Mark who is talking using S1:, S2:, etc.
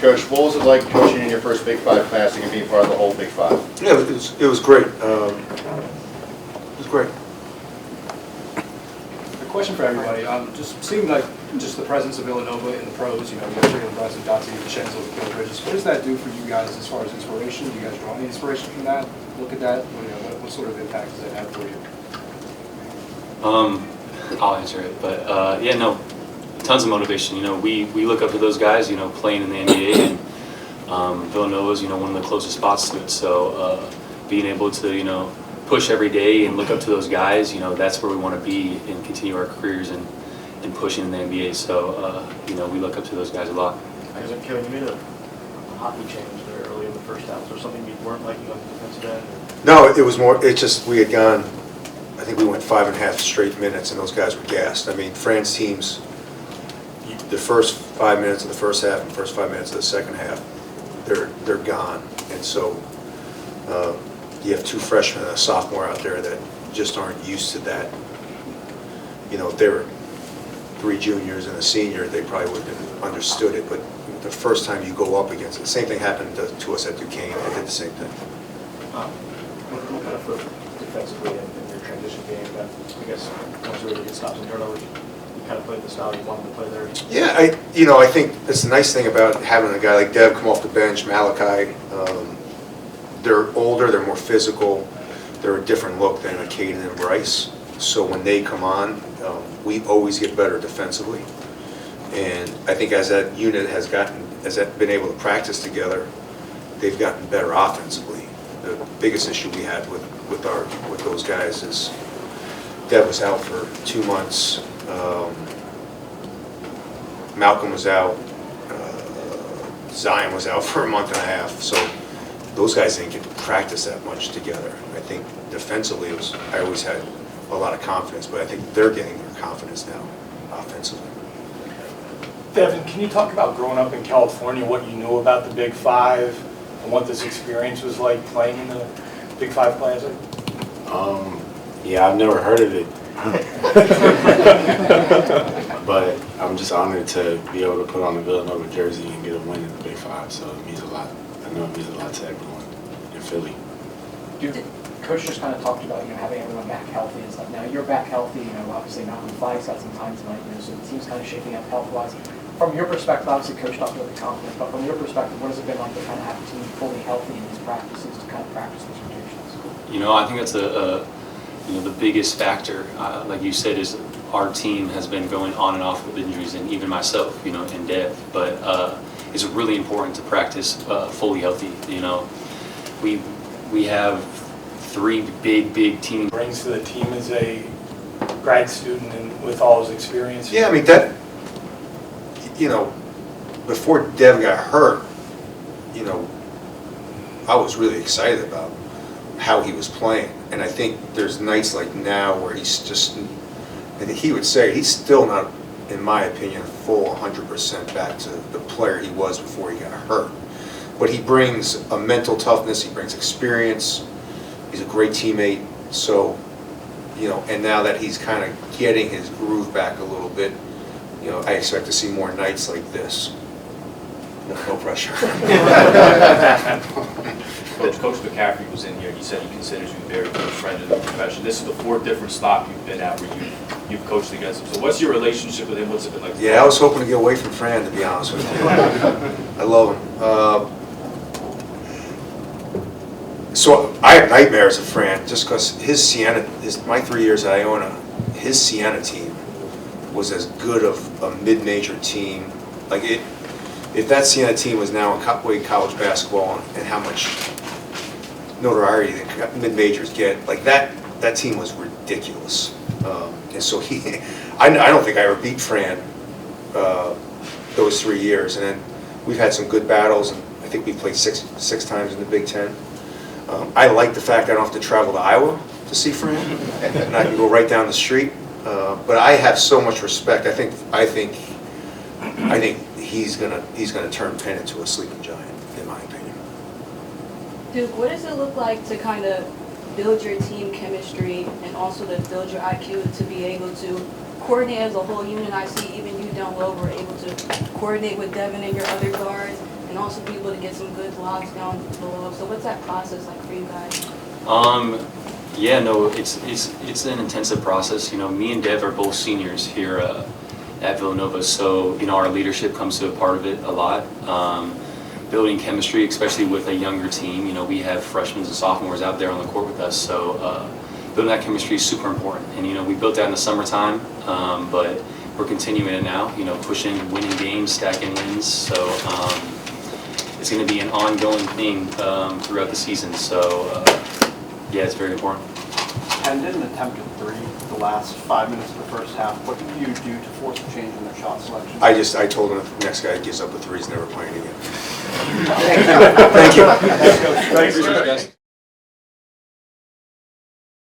S1: Coach, what was it like coaching in your first Big Five Classic and being part of the whole Big Five?
S2: Yeah, it was great. It was great.
S3: A question for everybody. Just seeing like just the presence of Villanova in the pros, you know, you guys are going to Dottie, Vincenzo, Gil Bridges. What does that do for you guys as far as inspiration? Do you guys draw any inspiration from that? Look at that. What sort of impact does that have for you?
S4: I'll answer it, but yeah, no, tons of motivation. You know, we look up to those guys, you know, playing in the NBA, and Villanova's, you know, one of the closest spots to it. So being able to, you know, push every day and look up to those guys, you know, that's where we want to be and continue our careers and pushing in the NBA. So you know, we look up to those guys a lot.
S5: Kevin, you made a hockey change there early in the first half. Was there something you weren't liking on the defensive end? Or?
S2: No, it was more. It's just we had gone. I think we went 5.5 straight minutes, and those guys were gassed. I mean, Fran's teams, the first 5 minutes of the first half and the first 5 minutes of the second half, they're gone. And so you have two freshmen and a sophomore out there that just aren't used to that. You know, if they were 3 juniors and a senior, they probably would have understood it. But the first time you go up against it, the same thing happened to us at Duquesne. I did the same thing.
S5: What kind of defensively in your transition game that I guess once you really get stops and turnovers, you kind of played the style you wanted to play there?
S2: Yeah, I think it's the nice thing about having a guy like Dev come off the bench, Malachi. They're older, they're more physical, they're a different look than a Caden and Bryce. So when they come on, we always get better defensively. And I think as that unit has been able to practice together, they've gotten better offensively. The biggest issue we had with those guys is Dev was out for 2 months. Malcolm was out. Zion was out for a month and a half. So those guys didn't get to practice that much together. I think defensively, I always had a lot of confidence, but I think they're getting their confidence now offensively.
S6: Devin, can you talk about growing up in California, what you knew about the Big Five, and what this experience was like playing in the Big Five Classic?
S7: Yeah, I've never heard of it. But I'm just honored to be able to put on the Villanova jersey and get a win in the Big Five, so it means a lot. I know it means a lot to everyone in Philly.
S3: Coach just kind of talked about, you know, having everyone back healthy and stuff. Now you're back healthy, you know, obviously Malcolm Flagg's got some time tonight, you know, so the team's kind of shaping up health-wise. From your perspective, obviously Coach talked about the confidence, but from your perspective, what has it been like to kind of have the team fully healthy in these practices to kind of practice those rotations?
S4: You know, I think that's you know, the biggest factor, like you said, is our team has been going on and off with injuries, and even myself, you know, and Dev. But it's really important to practice fully healthy. You know, we have 3 big teams.
S6: Brings to the team as a grad student and with all his experience.
S2: Yeah, I mean, that, you know, before Dev got hurt, you know, I was really excited about how he was playing. And I think there's nights like now where he's just, and he would say he's still not, in my opinion, full 100% back to the player he was before he got hurt. But he brings a mental toughness, he brings experience, he's a great teammate. So, you know, and now that he's kind of getting his groove back a little bit, you know, I expect to see more nights like this. No pressure.
S8: Coach McCaffrey was in here. He said he considers you a very good friend in the profession. This is the 4th different stop you've been at where you've coached against him. So what's your relationship with him? What's it been like?
S2: Yeah, I was hoping to get away from Fran, to be honest with you. I love him. So I have nightmares of Fran just because my 3 years at Iona, his Siena team was as good of a mid-major team. Like if that Siena team was now in college basketball and how much notoriety that mid-majors get, like that team was ridiculous. And so I don't think I ever beat Fran those 3 years. And then we've had some good battles, and I think we played six times in the Big Ten. I like the fact I don't have to travel to Iowa to see Fran, and I can go right down the street. But I have so much respect. I think he's gonna turn Penn into a sleeping giant, in my opinion.
S9: Duke, what does it look like to kind of build your team chemistry and also to build your IQ to be able to coordinate as a whole unit? I see even you down low were able to coordinate with Devin and your other guards and also be able to get some good blocks down below. So what's that process like for you guys?
S4: Yeah, no, it's an intensive process. You know, me and Dev are both seniors here at Villanova, so you know our leadership comes to a part of it a lot. Building chemistry, especially with a younger team. You know, we have freshmen and sophomores out there on the court with us, so building that chemistry is super important. And you know, we built that in the summertime, but we're continuing it now. You know, pushing, winning games, stacking wins. So it's going to be an ongoing thing throughout the season. So yeah, it's very important.
S10: Penn didn't attempt a three the last 5 minutes of the first half. What did you do to force a change in their shot selection?
S2: I told him if the next guy gives up a three, he's never playing again.
S10: Thank you.
S2: Thank you.
S10: Thanks, Coach.
S4: Thanks, guys.